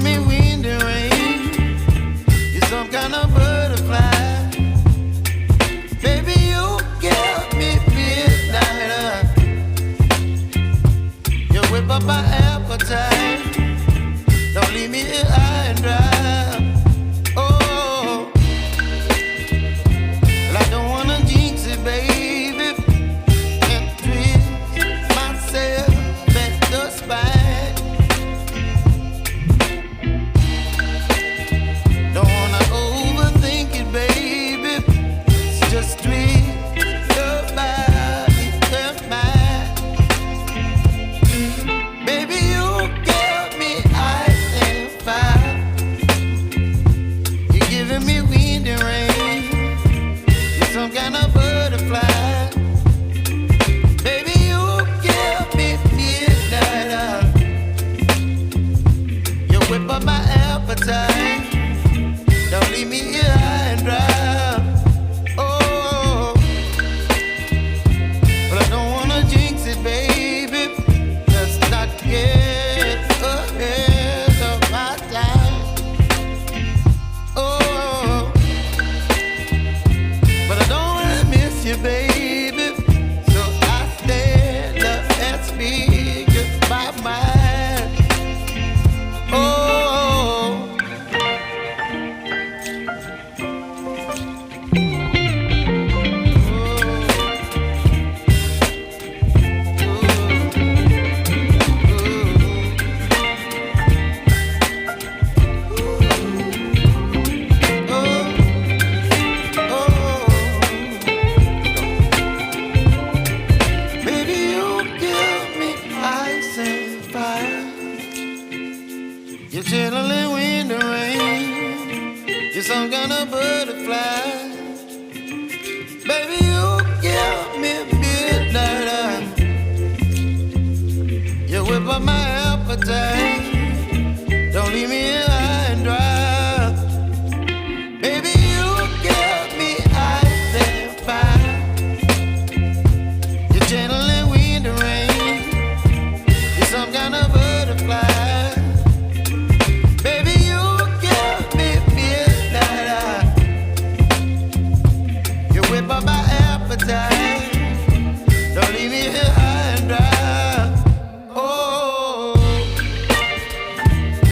me wind and rain. You're some kind of butterfly. Baby, you give me midnight. You whip up my appetite. Don't leave me here high and dry. Oh, well, I don't wanna jinx it, baby, and twist myself at the spine. Don't wanna overthink it, baby. It's just twist your body and mine. Baby, you give me ice and fire. You're giving me wind and rain. You're some kind of butterfly. Baby, you give me midnight. You whip up my appetite. Don't leave me here high and dry. Oh, but I don't wanna jinx it, baby. Let's not get ahead of my time. Oh, but I don't wanna miss you, baby. So I stand up and speak my mind. Oh. Baby, you give me ice and fire. You're chilling wind and rain. You're some kind of butterfly. Baby, you give me midnight. You whip up my appetite. Don't leave me here high and dry. Baby, you give me ice and fire. You're channeling wind and rain. You're some kind of butterfly. Baby, you give me midnight. You whip up my appetite.